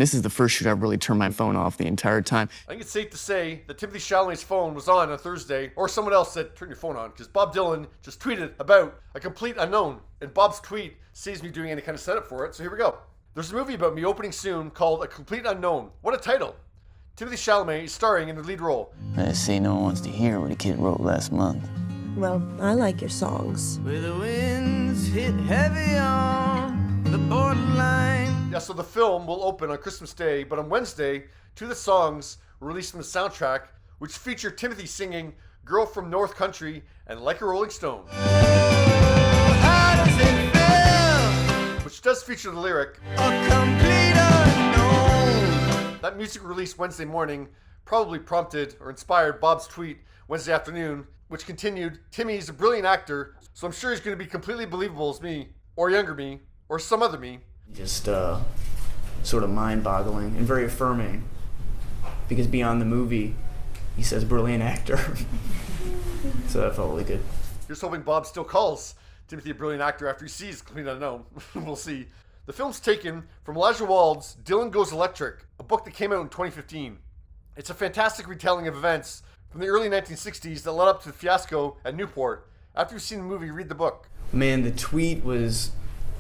This is the first shoot I've really turned my phone off the entire time. I think it's safe to say that Timothee Chalamet's phone was on Thursday, or someone else said, turn your phone on, because Bob Dylan just tweeted about a complete unknown, and Bob's tweet saves me doing any kind of setup for it, so here we go. There's a movie about me opening soon called A Complete Unknown. What a title. Timothee Chalamet is starring in the lead role. Let's say no one wants to hear what a kid wrote last month. Well, I like your songs. Where the winds hit heavy on the borderline. Yeah, so the film will open on Christmas Day, but on Wednesday, two of the songs were released from the soundtrack, which feature Timothee singing Girl from North Country and Like a Rolling Stone. How does it feel? Which does feature the lyric, A complete unknown. that music released Wednesday morning probably prompted or inspired Bob's tweet Wednesday afternoon, which continued, Timmy's a brilliant actor, so I'm sure he's going to be completely believable as me, or younger me, or some other me. Just sort of mind-boggling and very affirming, because beyond the movie, he says brilliant actor. So that felt really good. Here's hoping Bob still calls Timothy a brilliant actor after he sees Complete Unknown. We'll see. The film's taken from Elijah Wald's Dylan Goes Electric, a book that came out in 2015. It's a fantastic retelling of events from the early 1960s that led up to the fiasco at Newport. After you've seen the movie, read the book. Man, the tweet was,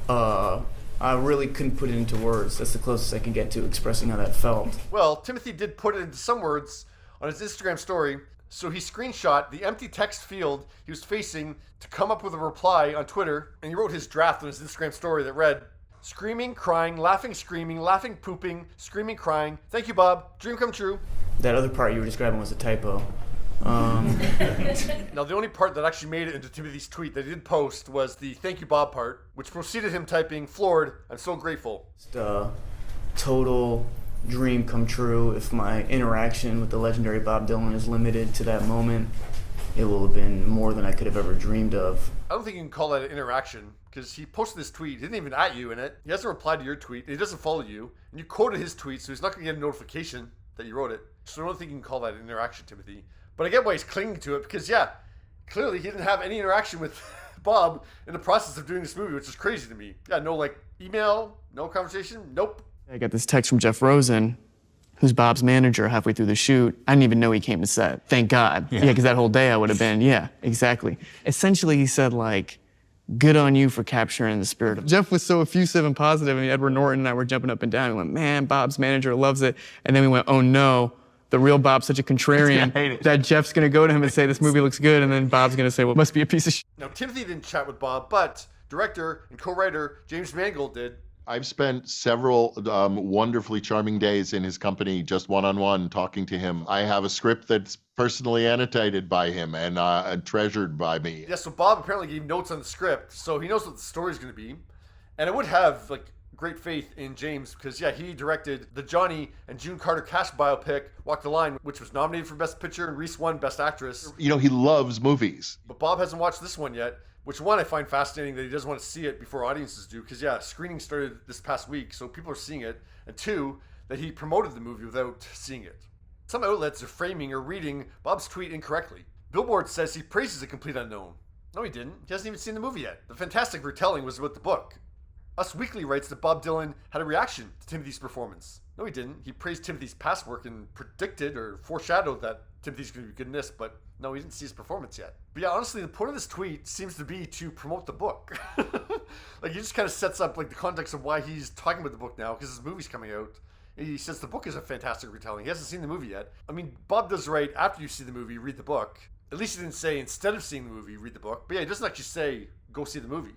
I really couldn't put it into words. That's the closest I can get to expressing how that felt. Well, Timothy did put it into some words on his Instagram story, so he screenshot the empty text field he was facing to come up with a reply on Twitter, and he wrote his draft on his Instagram story that read, screaming, crying, laughing, pooping, screaming, crying. Thank you, Bob. Dream come true. That other part you were describing was a typo. Now, the only part that actually made it into Timothy's tweet that he did post was the thank you, Bob part, which preceded him typing, floored, I'm so grateful. Just a total dream come true. If my interaction with the legendary Bob Dylan is limited to that moment, it will have been more than I could have ever dreamed of. I don't think you can call that an interaction, because he posted this tweet, he didn't even at you in it, he hasn't replied to your tweet, he doesn't follow you, and you quoted his tweet, so he's not going to get a notification that you wrote it. So I don't think you can call that an interaction, Timothy. But I get why he's clinging to it, because yeah, clearly he didn't have any interaction with Bob in the process of doing this movie, which is crazy to me. Yeah, no like email, no conversation, nope. I got this text from Jeff Rosen, who's Bob's manager, halfway through the shoot. I didn't even know he came to set. Thank God. Yeah, because that whole day I would have been, yeah, exactly. Essentially, he said, like, good on you for capturing the spirit of. Jeff was so effusive and positive. I mean, Edward Norton and I were jumping up and down. We went, man, Bob's manager loves it. And then we went, oh no, the real Bob's such a contrarian that Jeff's gonna go to him and say, this movie looks good. And then Bob's gonna say, well, it must be a piece of shit. Now, Timothy didn't chat with Bob, but director and co-writer James Mangold did. I've spent several wonderfully charming days in his company, just one-on-one, talking to him. I have a script that's personally annotated by him and treasured by me. Yeah, so Bob apparently gave notes on the script, so he knows what the story's going to be. And I would have like great faith in James, because yeah, he directed the Johnny and June Carter Cash biopic, Walk the Line, which was nominated for Best Picture, and Reese won Best Actress. You know, he loves movies. But Bob hasn't watched this one yet. Which one I find fascinating that he doesn't want to see it before audiences do, because yeah, screening started this past week, so people are seeing it. And two, that he promoted the movie without seeing it. Some outlets are framing or reading Bob's tweet incorrectly. Billboard says he praises A Complete Unknown. No, he didn't. He hasn't even seen the movie yet. The fantastic retelling was about the book. Us Weekly writes that Bob Dylan had a reaction to Timothy's performance. No, he didn't. He praised Timothy's past work and predicted or foreshadowed that Timothy's going to be good in this, but no, he didn't see his performance yet. But yeah, honestly, the point of this tweet seems to be to promote the book. Like, he just kind of sets up like the context of why he's talking about the book now, because his movie's coming out. He says the book is a fantastic retelling. He hasn't seen the movie yet. I mean, Bob does right, after you see the movie, read the book. At least he didn't say instead of seeing the movie, read the book. But yeah, he doesn't actually say, go see the movie.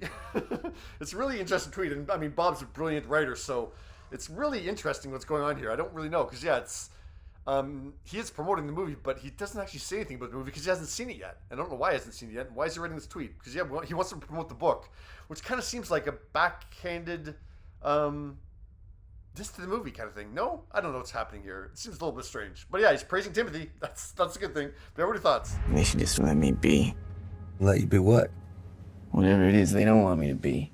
It's a really interesting tweet. And I mean, Bob's a brilliant writer, so it's really interesting what's going on here. I don't really know, because yeah, it's he is promoting the movie, but he doesn't actually say anything about the movie because he hasn't seen it yet. I don't know why he hasn't seen it yet. Why is he writing this tweet? Because yeah, he wants to promote the book, which kind of seems like a backhanded diss to the movie kind of thing. No, I don't know what's happening here. It seems a little bit strange. But yeah, he's praising Timothy. That's a good thing. But what are your thoughts? They should just let me be. Let you be what? Whatever it is they don't want me to be.